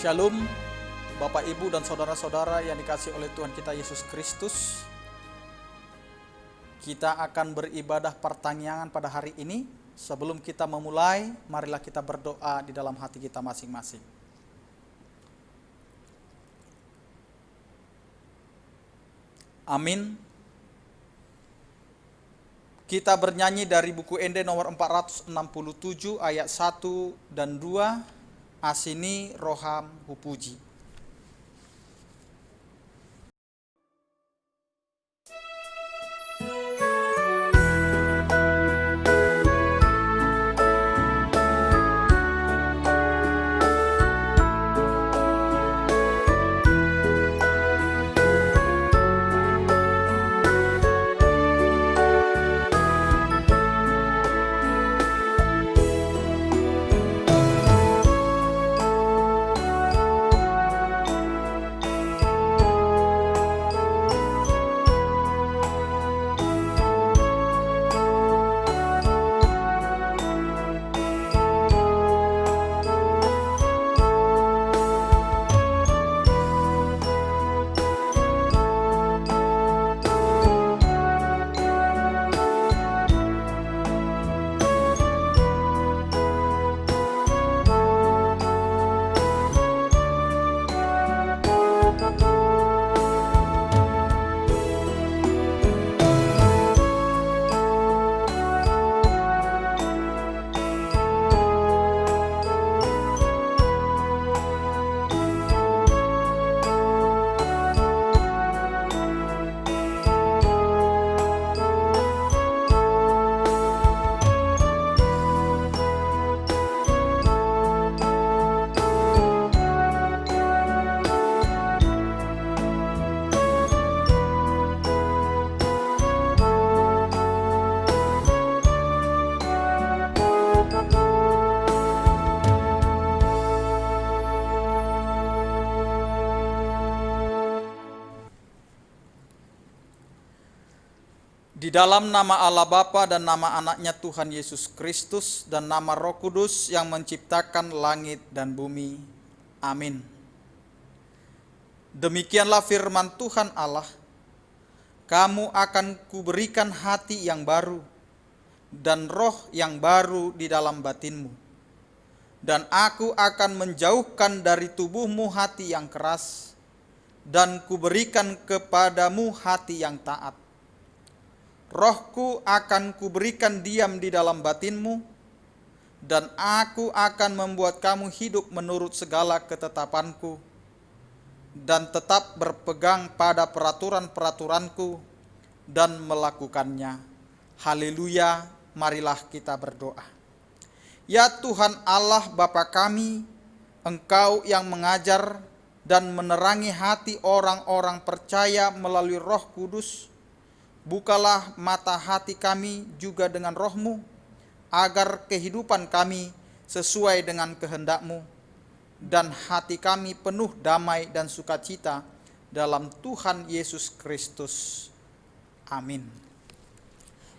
Shalom, Bapak, Ibu, dan saudara-saudara yang dikasihi oleh Tuhan kita Yesus Kristus. Kita akan beribadah pertanyaan pada hari ini. Sebelum kita memulai, marilah kita berdoa di dalam hati kita masing-masing. Amin. Kita bernyanyi dari buku Ende nomor 467 ayat 1 dan 2. Asini roham hupuji. Di dalam nama Allah Bapa dan nama anaknya Tuhan Yesus Kristus dan nama Roh Kudus yang menciptakan langit dan bumi. Amin. Demikianlah firman Tuhan Allah. Kamu akan kuberikan hati yang baru dan roh yang baru di dalam batinmu. Dan aku akan menjauhkan dari tubuhmu hati yang keras dan kuberikan kepadamu hati yang taat. Rohku akan kuberikan diam di dalam batinmu, dan aku akan membuat kamu hidup menurut segala ketetapanku, dan tetap berpegang pada peraturan-peraturanku, dan melakukannya. Haleluya, marilah kita berdoa. Ya Tuhan Allah Bapa kami, Engkau yang mengajar dan menerangi hati orang-orang percaya melalui Roh Kudus, bukalah mata hati kami juga dengan roh-Mu, agar kehidupan kami sesuai dengan kehendak-Mu, dan hati kami penuh damai dan sukacita dalam Tuhan Yesus Kristus. Amin.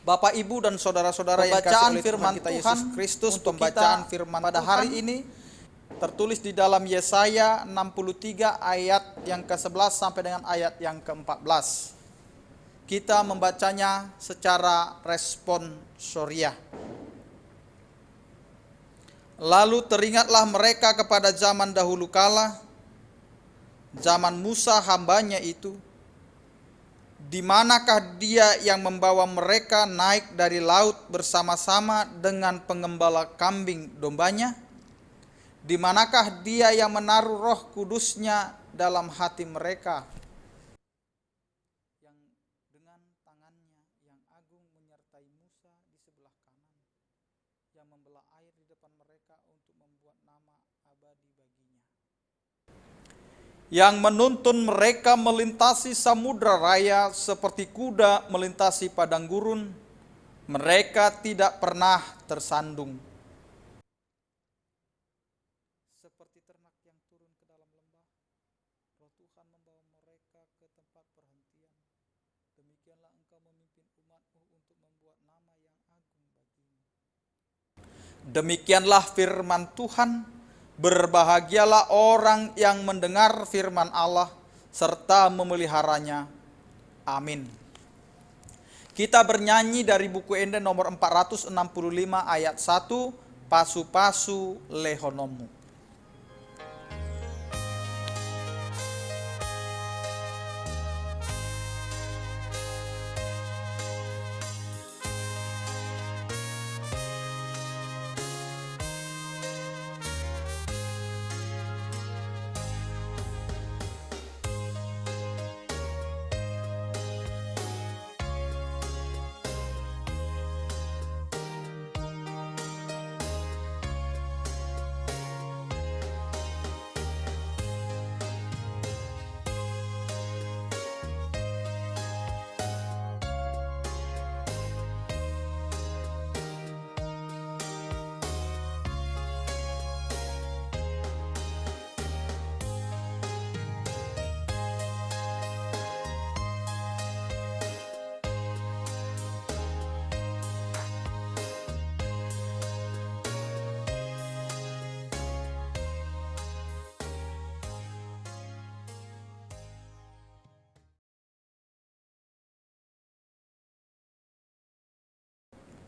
Bapak, Ibu, dan saudara-saudara yang dikasihi oleh Tuhan kita Yesus Kristus, pembacaan firman pada hari ini tertulis di dalam Yesaya 63 ayat yang ke-11 sampai dengan ayat yang ke-14. Kita membacanya secara responsoriah. Lalu teringatlah mereka kepada zaman dahulu kala, zaman Musa hambanya itu. Di manakah dia yang membawa mereka naik dari laut bersama-sama dengan pengembala kambing dombanya? Di manakah dia yang menaruh Roh Kudusnya dalam hati mereka? Membelah air di depan mereka untuk membuat nama abadi baginya, yang menuntun mereka melintasi samudra raya seperti kuda melintasi padang gurun. Mereka tidak pernah tersandung, seperti ternak yang turun ke dalam lembah. Roh Tuhan membawa mereka ke tempat perhentian. Demikianlah Engkau memimpin umat-Mu untuk membuat nama yang agung bagimu. Demikianlah firman Tuhan. Berbahagialah orang yang mendengar firman Allah serta memeliharanya. Amin. Kita bernyanyi dari buku Ende nomor 465 ayat 1, Pasu-pasu lehonomu.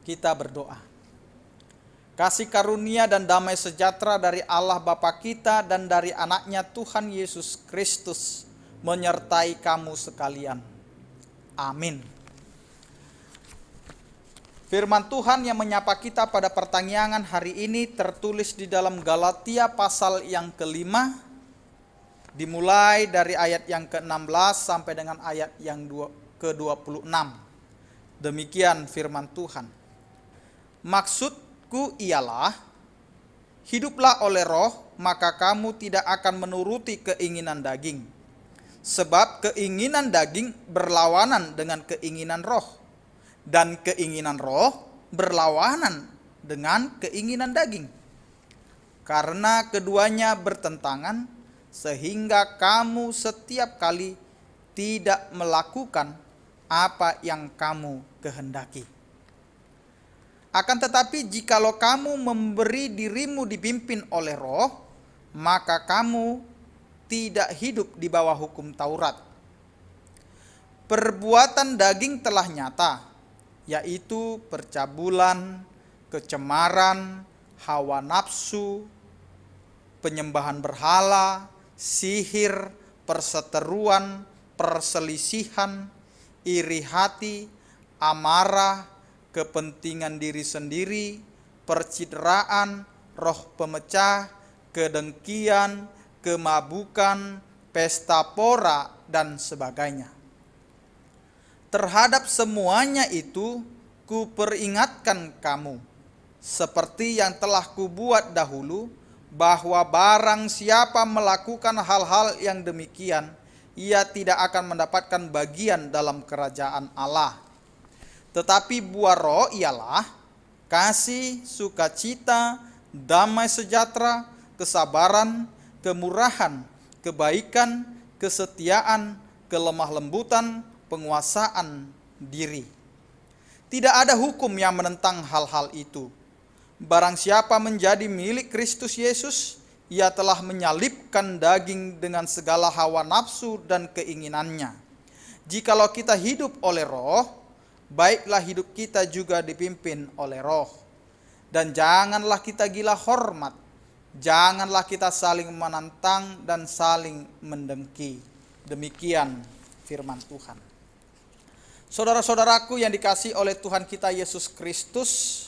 Kita berdoa. Kasih karunia dan damai sejahtera dari Allah Bapa kita dan dari anaknya Tuhan Yesus Kristus menyertai kamu sekalian. Amin. Firman Tuhan yang menyapa kita pada pertanyaan hari ini tertulis di dalam Galatia pasal yang kelima, dimulai dari ayat yang ke-16 sampai dengan ayat yang ke-26. Demikian firman Tuhan. Maksudku ialah, hiduplah oleh roh, maka kamu tidak akan menuruti keinginan daging. Sebab keinginan daging berlawanan dengan keinginan roh, dan keinginan roh berlawanan dengan keinginan daging. Karena keduanya bertentangan, sehingga kamu setiap kali tidak melakukan apa yang kamu kehendaki. Akan tetapi jikalau kamu memberi dirimu dipimpin oleh roh, maka kamu tidak hidup di bawah hukum Taurat. Perbuatan daging telah nyata, yaitu percabulan, kecemaran, hawa nafsu, penyembahan berhala, sihir, perseteruan, perselisihan, iri hati, amarah, kepentingan diri sendiri, percideraan, roh pemecah, kedengkian, kemabukan, pesta pora, dan sebagainya. Terhadap semuanya itu kuperingatkan kamu, seperti yang telah kubuat dahulu, bahwa barang siapa melakukan hal-hal yang demikian, ia tidak akan mendapatkan bagian dalam kerajaan Allah. Tetapi buah roh ialah kasih, sukacita, damai sejahtera, kesabaran, kemurahan, kebaikan, kesetiaan, kelemah lembutan, penguasaan diri. Tidak ada hukum yang menentang hal-hal itu. Barang siapa menjadi milik Kristus Yesus, ia telah menyalibkan daging dengan segala hawa nafsu dan keinginannya. Jikalau kita hidup oleh roh, baiklah hidup kita juga dipimpin oleh roh. Dan janganlah kita gila hormat, janganlah kita saling menantang dan saling mendengki. Demikian firman Tuhan. Saudara-saudaraku yang dikasihi oleh Tuhan kita Yesus Kristus,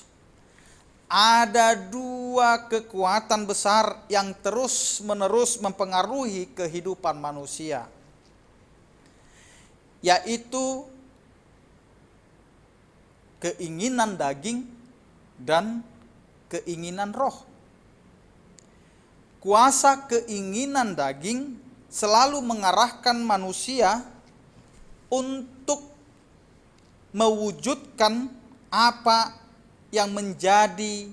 ada dua kekuatan besar yang terus-menerus mempengaruhi kehidupan manusia, yaitu keinginan daging dan keinginan roh. Kuasa keinginan daging selalu mengarahkan manusia untuk mewujudkan apa yang menjadi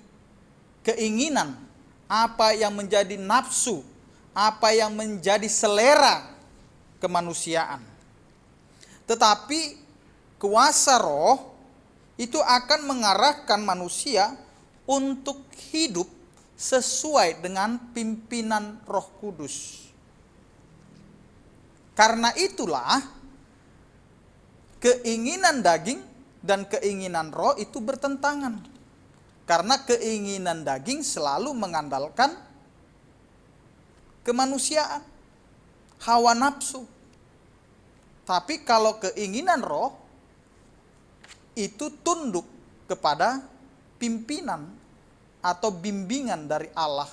keinginan, apa yang menjadi nafsu, apa yang menjadi selera kemanusiaan. Tetapi kuasa roh itu akan mengarahkan manusia untuk hidup sesuai dengan pimpinan Roh Kudus. Karena itulah keinginan daging dan keinginan roh itu bertentangan. Karena keinginan daging selalu mengandalkan kemanusiaan, hawa nafsu. Tapi kalau keinginan roh itu tunduk kepada pimpinan atau bimbingan dari Allah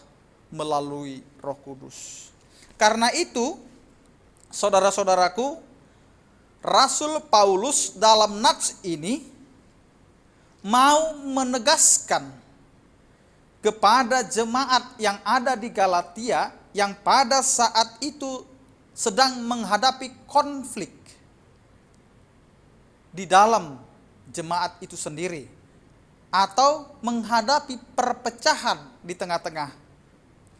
melalui Roh Kudus. Karena itu, saudara-saudaraku, Rasul Paulus dalam nats ini mau menegaskan kepada jemaat yang ada di Galatia yang pada saat itu sedang menghadapi konflik di dalam jemaat itu sendiri, atau menghadapi perpecahan di tengah-tengah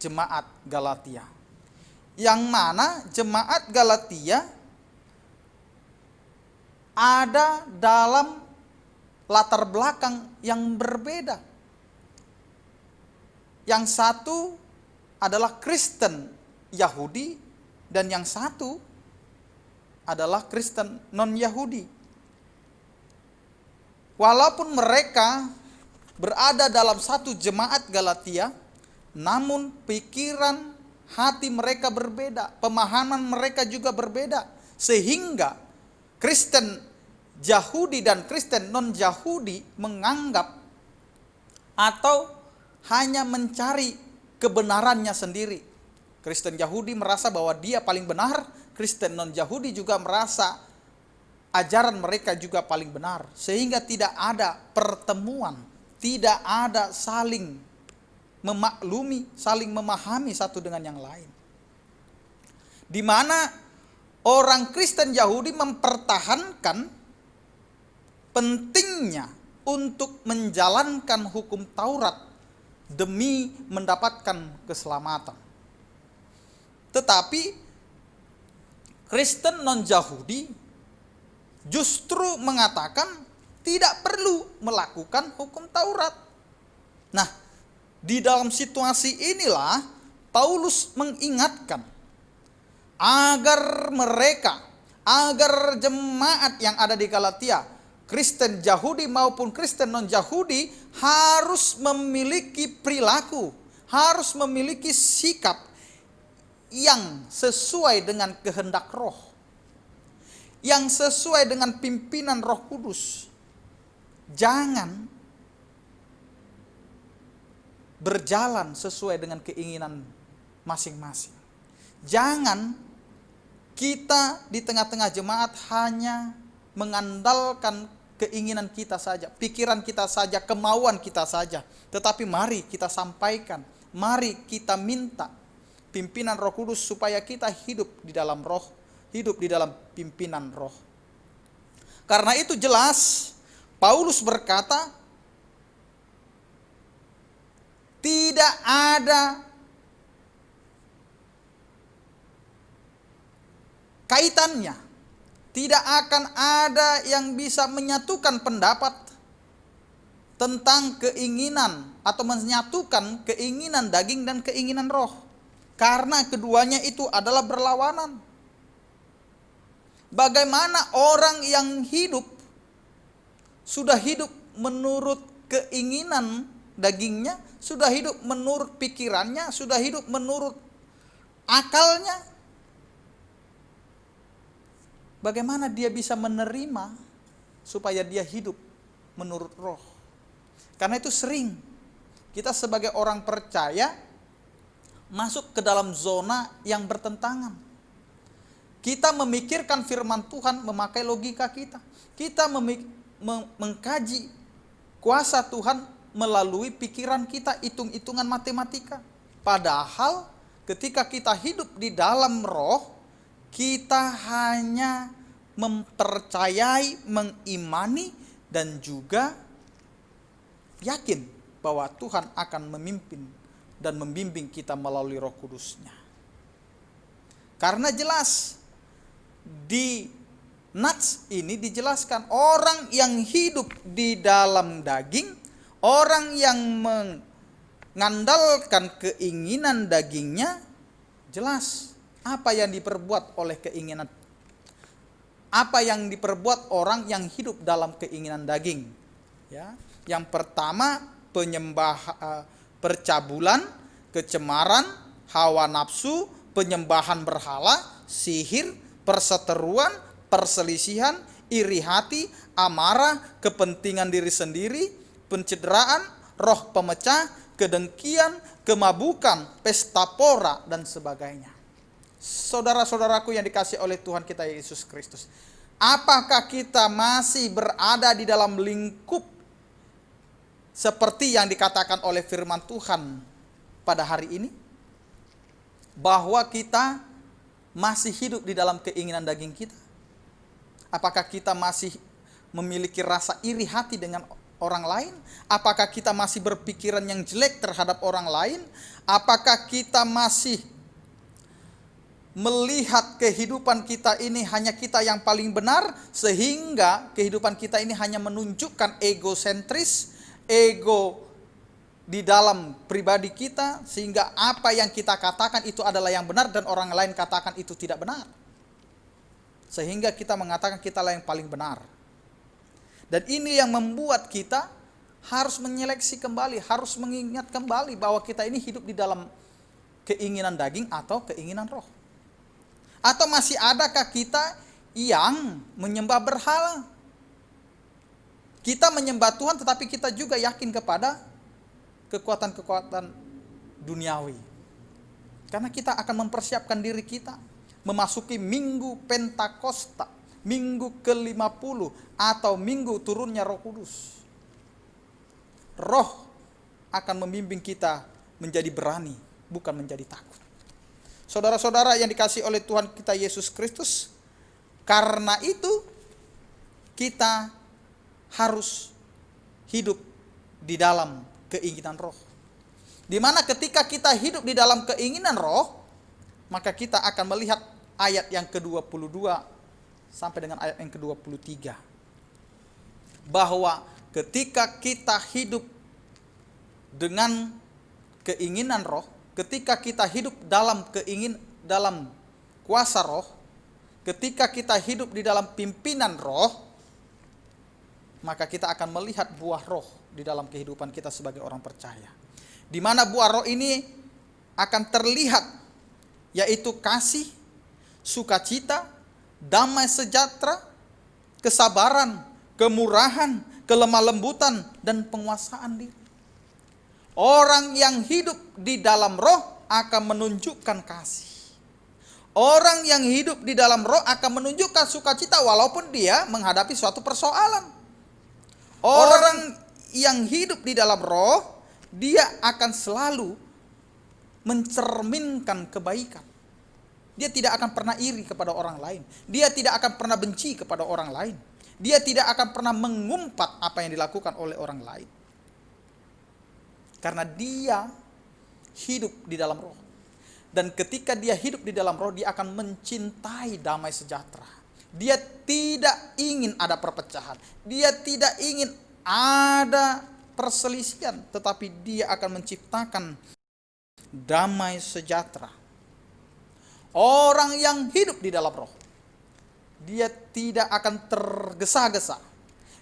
jemaat Galatia. Yang mana jemaat Galatia ada dalam latar belakang yang berbeda. Yang satu adalah Kristen Yahudi dan yang satu adalah Kristen non-Yahudi. Walaupun mereka berada dalam satu jemaat Galatia, namun pikiran hati mereka berbeda, pemahaman mereka juga berbeda, sehingga Kristen Yahudi dan Kristen non-Yahudi menganggap atau hanya mencari kebenarannya sendiri. Kristen Yahudi merasa bahwa dia paling benar, Kristen non-Yahudi juga merasa ajaran mereka juga paling benar, sehingga tidak ada pertemuan, tidak ada saling memaklumi, saling memahami satu dengan yang lain. Di mana orang Kristen Yahudi mempertahankan pentingnya untuk menjalankan hukum Taurat demi mendapatkan keselamatan. Tetapi Kristen non-Yahudi justru mengatakan tidak perlu melakukan hukum Taurat. Nah, di dalam situasi inilah Paulus mengingatkan agar jemaat yang ada di Galatia, Kristen Yahudi maupun Kristen non-Yahudi, harus memiliki perilaku, harus memiliki sikap yang sesuai dengan kehendak Roh, yang sesuai dengan pimpinan Roh Kudus. Jangan berjalan sesuai dengan keinginan masing-masing. Jangan kita di tengah-tengah jemaat hanya mengandalkan keinginan kita saja, pikiran kita saja, kemauan kita saja. Tetapi mari kita sampaikan, mari kita minta pimpinan Roh Kudus supaya kita hidup di dalam Roh, hidup di dalam pimpinan Roh. Karena itu jelas Paulus berkata, tidak ada kaitannya, tidak akan ada yang bisa menyatukan pendapat tentang keinginan atau menyatukan keinginan daging dan keinginan roh, karena keduanya itu adalah berlawanan. Bagaimana orang yang sudah hidup menurut keinginan dagingnya, sudah hidup menurut pikirannya, sudah hidup menurut akalnya, bagaimana dia bisa menerima supaya dia hidup menurut roh? Karena itu sering kita sebagai orang percaya masuk ke dalam zona yang bertentangan. Kita memikirkan firman Tuhan memakai logika kita. Kita mengkaji kuasa Tuhan melalui pikiran kita, hitung-hitungan matematika. Padahal ketika kita hidup di dalam roh, kita hanya mempercayai, mengimani, dan juga yakin bahwa Tuhan akan memimpin dan membimbing kita melalui Roh Kudus-Nya. Karena jelas di nats ini dijelaskan orang yang hidup di dalam daging, orang yang ngandalkan keinginan dagingnya, jelas apa yang diperbuat oleh keinginan, apa yang diperbuat orang yang hidup dalam keinginan daging. Ya, yang pertama percabulan, kecemaran, hawa nafsu, penyembahan berhala, sihir, perseteruan, perselisihan, iri hati, amarah, kepentingan diri sendiri, pencideraan, roh pemecah, kedengkian, kemabukan, pesta pora, dan sebagainya. Saudara-saudaraku yang dikasihi oleh Tuhan kita Yesus Kristus, apakah kita masih berada di dalam lingkup seperti yang dikatakan oleh firman Tuhan pada hari ini? Bahwa kita masih hidup di dalam keinginan daging kita? Apakah kita masih memiliki rasa iri hati dengan orang lain? Apakah kita masih berpikiran yang jelek terhadap orang lain? Apakah kita masih melihat kehidupan kita ini hanya kita yang paling benar, sehingga kehidupan kita ini hanya menunjukkan egosentris, ego di dalam pribadi kita, sehingga apa yang kita katakan itu adalah yang benar dan orang lain katakan itu tidak benar, sehingga kita mengatakan kita lah yang paling benar. Dan ini yang membuat kita harus menyeleksi kembali, harus mengingat kembali bahwa kita ini hidup di dalam keinginan daging atau keinginan roh. Atau masih adakah kita yang menyembah berhala? Kita menyembah Tuhan tetapi kita juga yakin kepada kekuatan-kekuatan duniawi. Karena kita akan mempersiapkan diri kita memasuki minggu Pentakosta, minggu ke-50 atau minggu turunnya Roh Kudus. Roh akan membimbing kita menjadi berani, bukan menjadi takut. Saudara-saudara yang dikasihi oleh Tuhan kita Yesus Kristus, karena itu kita harus hidup di dalam keinginan roh. Dimana ketika kita hidup di dalam keinginan roh, maka kita akan melihat ayat yang ke-22 sampai dengan ayat yang ke-23. Bahwa ketika kita hidup dengan keinginan roh, ketika kita hidup dalam dalam kuasa roh, ketika kita hidup di dalam pimpinan roh, maka kita akan melihat buah roh di dalam kehidupan kita sebagai orang percaya. Di mana buah roh ini akan terlihat, yaitu kasih, sukacita, damai sejahtera, kesabaran, kemurahan, kelemah lembutan, dan penguasaan diri. Orang yang hidup di dalam roh akan menunjukkan kasih. Orang yang hidup di dalam roh akan menunjukkan sukacita walaupun dia menghadapi suatu persoalan. Orang yang hidup di dalam roh, dia akan selalu mencerminkan kebaikan. Dia tidak akan pernah iri kepada orang lain. Dia tidak akan pernah benci kepada orang lain. Dia tidak akan pernah mengumpat apa yang dilakukan oleh orang lain. Karena dia hidup di dalam roh. Dan ketika dia hidup di dalam roh, dia akan mencintai damai sejahtera. Dia tidak ingin ada perpecahan. Dia tidak ingin ada perselisihan. Tetapi dia akan menciptakan damai sejahtera. Orang yang hidup di dalam roh, dia tidak akan tergesa-gesa.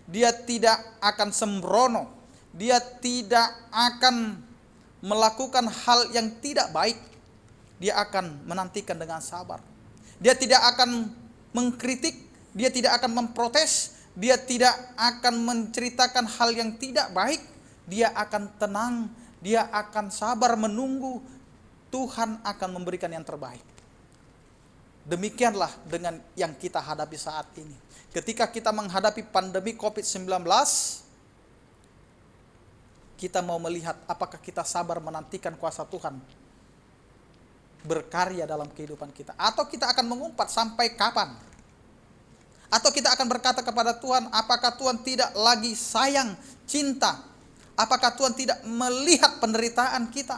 Dia tidak akan sembrono. Dia tidak akan melakukan hal yang tidak baik. Dia akan menantikan dengan sabar. Dia tidak akan mengkritik. Dia tidak akan memprotes. Dia tidak akan menceritakan hal yang tidak baik. Dia akan tenang. Dia akan sabar menunggu. Tuhan akan memberikan yang terbaik. Demikianlah dengan yang kita hadapi saat ini. Ketika kita menghadapi pandemi COVID-19, kita mau melihat apakah kita sabar menantikan kuasa Tuhan berkarya dalam kehidupan kita. Atau kita akan mengumpat sampai kapan. Atau kita akan berkata kepada Tuhan, apakah Tuhan tidak lagi sayang, cinta. Apakah Tuhan tidak melihat penderitaan kita.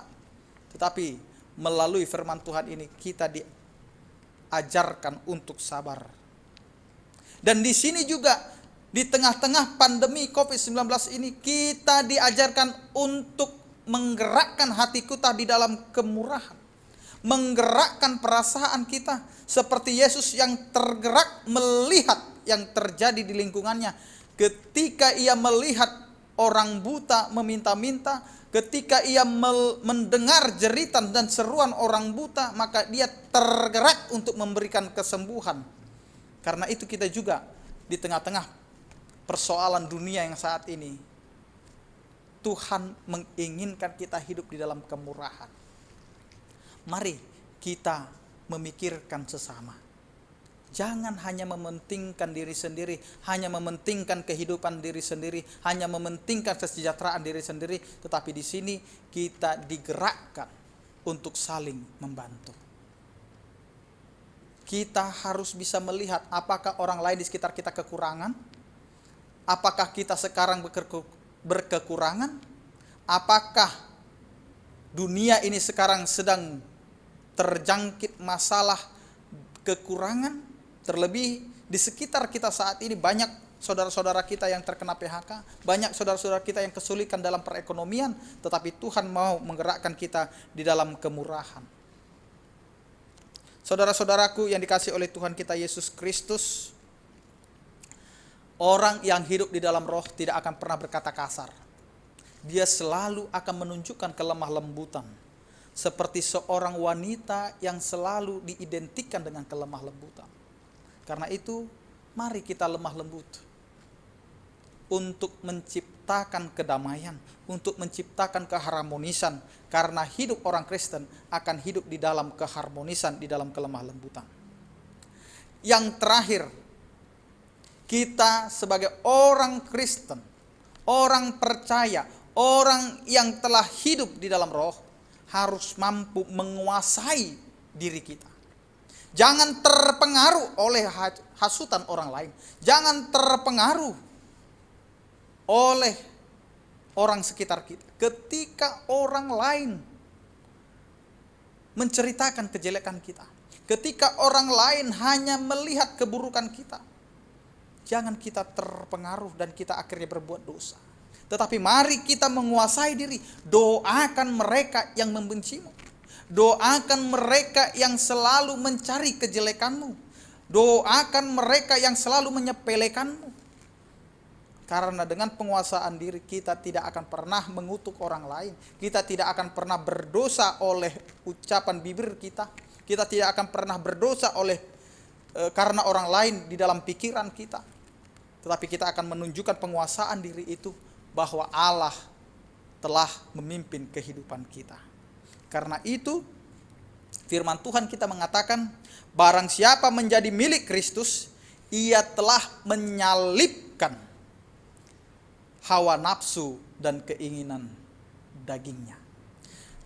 Tetapi melalui firman Tuhan ini kita diajarkan untuk sabar. Dan di sini juga di tengah-tengah pandemi COVID-19 ini kita diajarkan untuk menggerakkan hati kita di dalam kemurahan, menggerakkan perasaan kita seperti Yesus yang tergerak melihat yang terjadi di lingkungannya. Ketika ia melihat orang buta meminta-minta, ketika ia mendengar jeritan dan seruan orang buta, maka dia tergerak untuk memberikan kesembuhan. Karena itu kita juga di tengah-tengah persoalan dunia yang saat ini, Tuhan menginginkan kita hidup di dalam kemurahan. Mari kita memikirkan sesama. Jangan hanya mementingkan diri sendiri, hanya mementingkan kehidupan diri sendiri, hanya mementingkan kesejahteraan diri sendiri, tetapi di sini kita digerakkan untuk saling membantu. Kita harus bisa melihat apakah orang lain di sekitar kita kekurangan, apakah kita sekarang berkekurangan, apakah dunia ini sekarang sedang terjangkit masalah kekurangan. Terlebih di sekitar kita saat ini banyak saudara-saudara kita yang terkena PHK, banyak saudara-saudara kita yang kesulitan dalam perekonomian, tetapi Tuhan mau menggerakkan kita di dalam kemurahan. Saudara-saudaraku yang dikasihi oleh Tuhan kita Yesus Kristus, orang yang hidup di dalam roh tidak akan pernah berkata kasar. Dia selalu akan menunjukkan kelemah lembutan, seperti seorang wanita yang selalu diidentikan dengan kelemah lembutan. Karena itu, mari kita lemah lembut untuk menciptakan kedamaian, untuk menciptakan keharmonisan. Karena hidup orang Kristen akan hidup di dalam keharmonisan, di dalam kelemah lembutan. Yang terakhir, kita sebagai orang Kristen, orang percaya, orang yang telah hidup di dalam roh, harus mampu menguasai diri kita. Jangan terpengaruh oleh hasutan orang lain. Jangan terpengaruh oleh orang sekitar kita. Ketika orang lain menceritakan kejelekan kita, ketika orang lain hanya melihat keburukan kita, jangan kita terpengaruh dan kita akhirnya berbuat dosa. Tetapi mari kita menguasai diri. Doakan mereka yang membencimu. Doakan mereka yang selalu mencari kejelekanmu. Doakan mereka yang selalu menyepelekanmu. Karena dengan penguasaan diri kita tidak akan pernah mengutuk orang lain. Kita tidak akan pernah berdosa oleh ucapan bibir kita. Kita tidak akan pernah berdosa karena orang lain di dalam pikiran kita. Tetapi kita akan menunjukkan penguasaan diri itu bahwa Allah telah memimpin kehidupan kita. Karena itu firman Tuhan kita mengatakan, barang siapa menjadi milik Kristus, ia telah menyalibkan hawa nafsu dan keinginan dagingnya.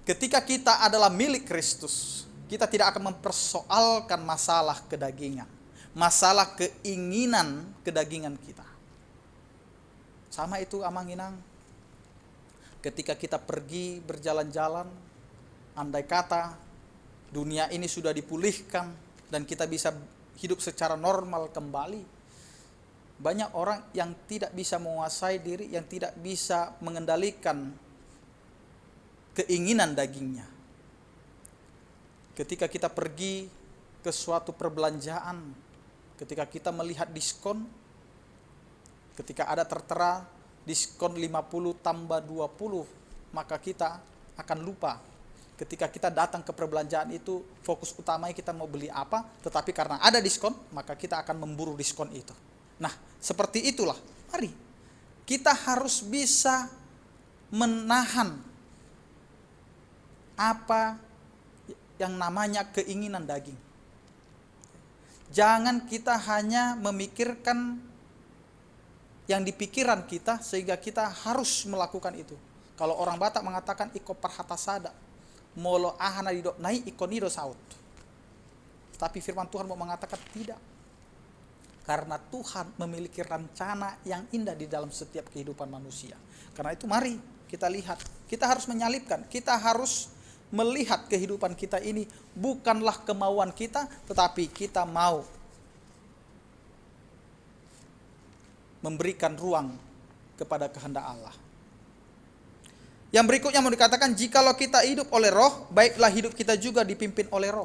Ketika kita adalah milik Kristus, kita tidak akan mempersoalkan masalah kedagingan, masalah keinginan kedagingan kita. Sama itu Amanginang. Ketika kita pergi berjalan-jalan, andai kata dunia ini sudah dipulihkan dan kita bisa hidup secara normal kembali, banyak orang yang tidak bisa menguasai diri, yang tidak bisa mengendalikan keinginan dagingnya. Ketika kita pergi ke suatu perbelanjaan, ketika kita melihat diskon, ketika ada tertera diskon 50 tambah 20, maka kita akan lupa. Ketika kita datang ke perbelanjaan itu, fokus utamanya kita mau beli apa, tetapi karena ada diskon, maka kita akan memburu diskon itu. Nah, seperti itulah. Mari, kita harus bisa menahan apa yang namanya keinginan daging. Jangan kita hanya memikirkan yang di pikiran kita sehingga kita harus melakukan itu. Kalau orang Batak mengatakan iko parhatasada, molo ahana didok nai ikonido saut. Tapi firman Tuhan mau mengatakan tidak. Karena Tuhan memiliki rencana yang indah di dalam setiap kehidupan manusia. Karena itu mari kita lihat, kita harus menyalipkan, kita harus melihat kehidupan kita ini bukanlah kemauan kita, tetapi kita mau memberikan ruang kepada kehendak Allah. Yang berikutnya mau dikatakan, jikalau kita hidup oleh roh, baiklah hidup kita juga dipimpin oleh roh.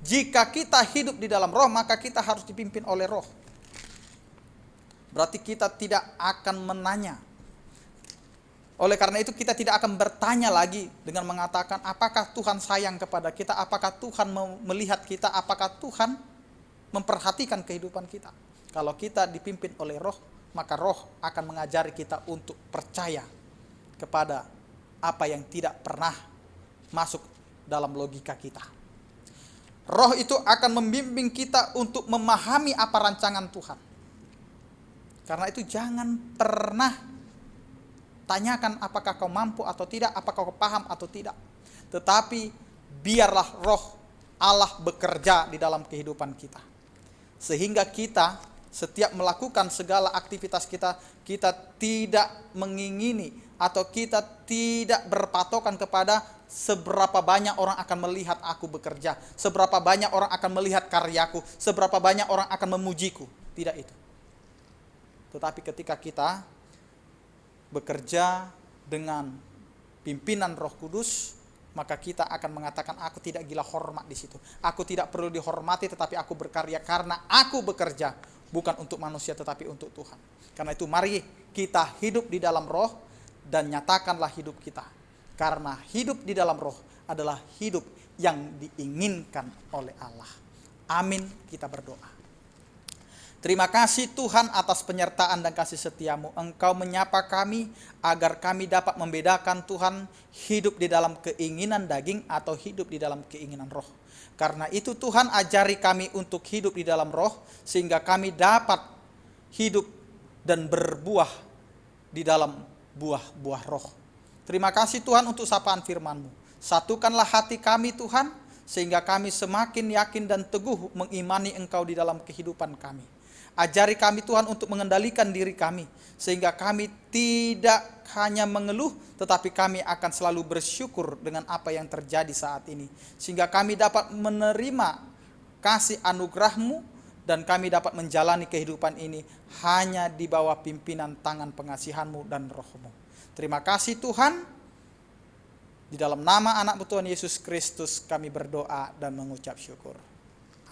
Jika kita hidup di dalam roh, maka kita harus dipimpin oleh roh. Berarti kita tidak akan menanya. Oleh karena itu kita tidak akan bertanya lagi dengan mengatakan apakah Tuhan sayang kepada kita, apakah Tuhan melihat kita, apakah Tuhan memperhatikan kehidupan kita. Kalau kita dipimpin oleh roh, maka roh akan mengajari kita untuk percaya kepada apa yang tidak pernah masuk dalam logika kita. Roh itu akan membimbing kita untuk memahami apa rancangan Tuhan. Karena itu jangan pernah tanyakan apakah kau mampu atau tidak, apakah kau paham atau tidak. Tetapi biarlah roh Allah bekerja di dalam kehidupan kita. Sehingga kita setiap melakukan segala aktivitas kita, kita tidak mengingini atau kita tidak berpatokan kepada seberapa banyak orang akan melihat aku bekerja, seberapa banyak orang akan melihat karyaku, seberapa banyak orang akan memujiku. Tidak itu. Tetapi ketika kita bekerja dengan pimpinan Roh Kudus, maka kita akan mengatakan aku tidak gila hormat di situ. Aku tidak perlu dihormati, tetapi aku berkarya karena aku bekerja bukan untuk manusia tetapi untuk Tuhan. Karena itu mari kita hidup di dalam roh dan nyatakanlah hidup kita. Karena hidup di dalam roh adalah hidup yang diinginkan oleh Allah. Amin, kita berdoa. Terima kasih Tuhan atas penyertaan dan kasih setiamu. Engkau menyapa kami agar kami dapat membedakan Tuhan hidup di dalam keinginan daging atau hidup di dalam keinginan roh. Karena itu Tuhan ajari kami untuk hidup di dalam roh sehingga kami dapat hidup dan berbuah di dalam buah-buah roh. Terima kasih Tuhan untuk sapaan firman-Mu. Satukanlah hati kami Tuhan sehingga kami semakin yakin dan teguh mengimani Engkau di dalam kehidupan kami. Ajari kami Tuhan untuk mengendalikan diri kami sehingga kami tidak hanya mengeluh tetapi kami akan selalu bersyukur dengan apa yang terjadi saat ini sehingga kami dapat menerima kasih anugerah-Mu dan kami dapat menjalani kehidupan ini hanya di bawah pimpinan tangan pengasihan-Mu dan Roh-Mu. Terima kasih Tuhan. Di dalam nama anak Tuhan Yesus Kristus kami berdoa dan mengucap syukur.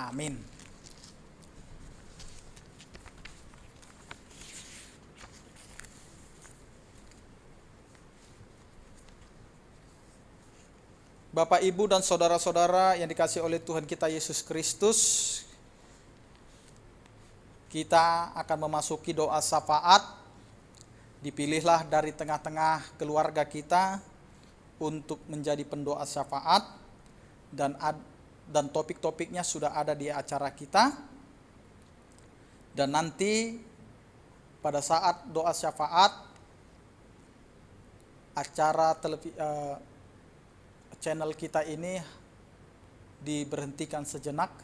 Amin. Bapak, Ibu, dan saudara-saudara yang dikasihi oleh Tuhan kita Yesus Kristus, kita akan memasuki doa syafaat. Dipilihlah dari tengah-tengah keluarga kita untuk menjadi pendoa syafaat, dan topik-topiknya sudah ada di acara kita. Dan nanti pada saat doa syafaat, acara channel kita ini diberhentikan sejenak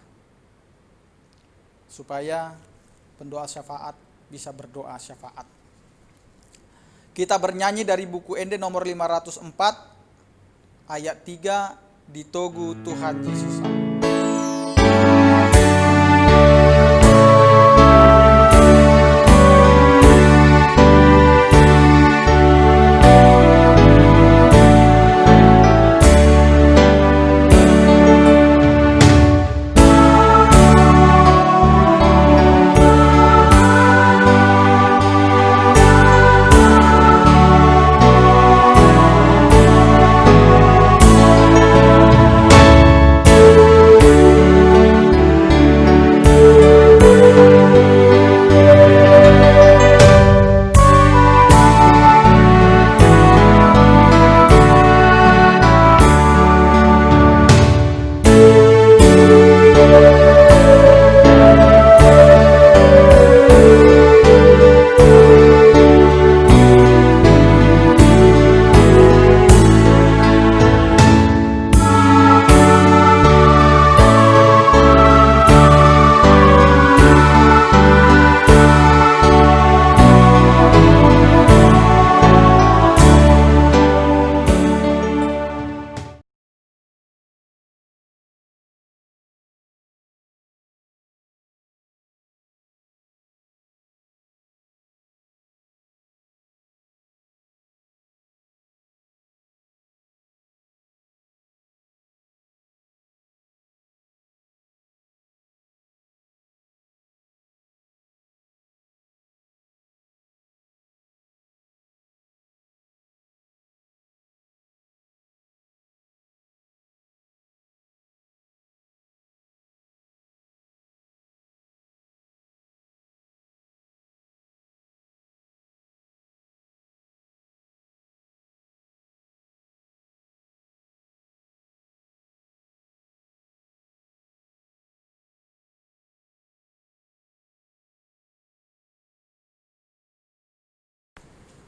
supaya pendoa syafaat bisa berdoa syafaat. Kita bernyanyi dari buku Ende nomor 504 ayat 3, di Togu Tuhan Yesus.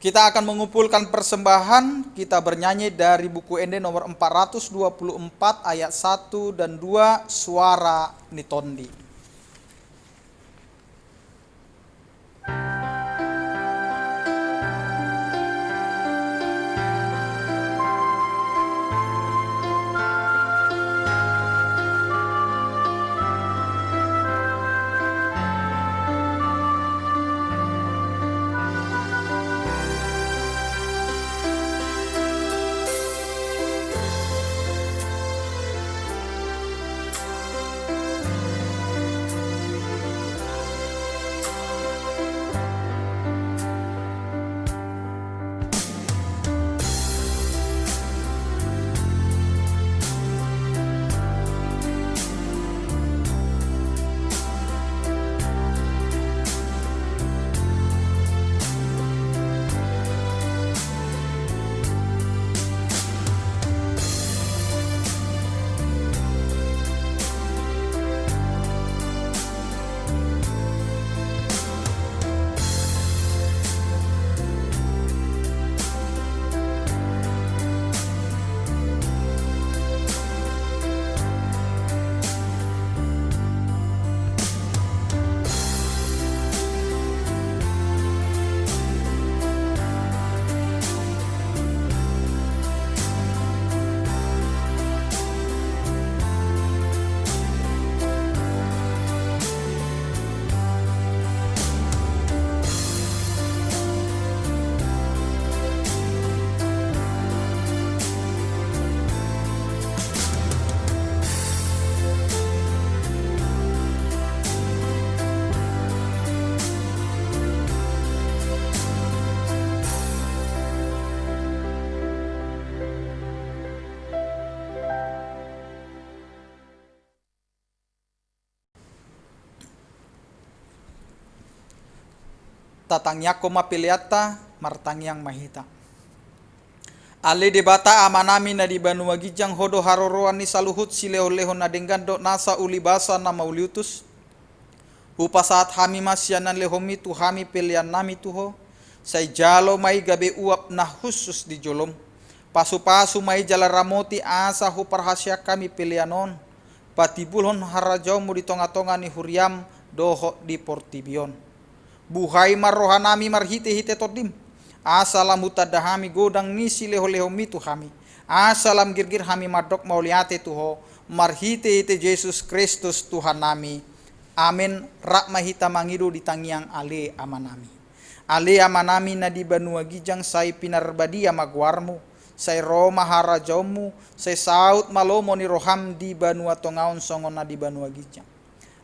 Kita akan mengumpulkan persembahan, kita bernyanyi dari buku Ende nomor 424 ayat 1 dan 2, Suara Nitondi. Tatang yako mapiliata, martang yang mahita. Ale debata amanami na di Banua Gijang hodo haroroan ni saluhut si leho-leho na denggando nasa ulibasa na mauliutus. Upa saat hami masyanan lehomi tu hami pilihan nami tuho. Say jalo may gabe uap na khusus di jolom. Pasu-pasu may jala ramoti asa hu parhasya kami pilihanon. Patibulhon harajaw mo di tonga-tonga ni huriam doho di portibion. Buhay marohanami marhite-hite todim. Asalam hutadahami godang nisi leho-leho mitu hami. Asalam girgir hami madok mauliate tuho. Marhite-hite Yesus Kristus Tuhan nami. Amin. Rak mahita mangiru di tangiang ale amanami. Ale amanami na di Banua Gijang say pinarbadia magwarmu. Say Roma harajaumu. Say saut malomo ni roham di Banua Tongaon songon na di Banua Gijang.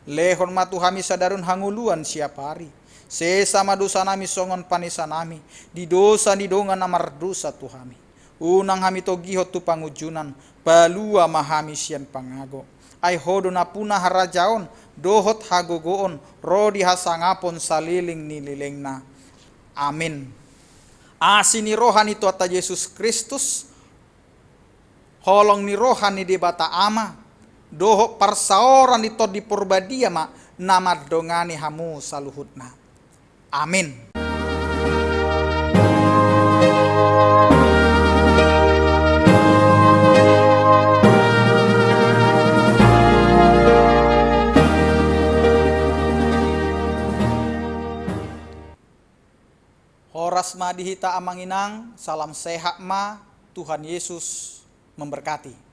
Lehon matuhami sadarun hanguluan siap hari. Sesama dosa nami songon panisa nami. Di dosa ni dongan amar dosa tuhami. Unang hami togihot tu pangujunan. Balua mahami sian pangago. Ay hodo na puna harajaon. Dohot hagogoon. Rodi hasangapon saliling nililing na. Amin. Asi ni rohan itu ata Yesus Kristus. Holong ni rohan ni debata ama. Doho parsaoran itu di purbadia ma. Nama dongani hamu saluhutna. Amin. Horas ma dihita amanginang, salam sehat ma, Tuhan Yesus memberkati.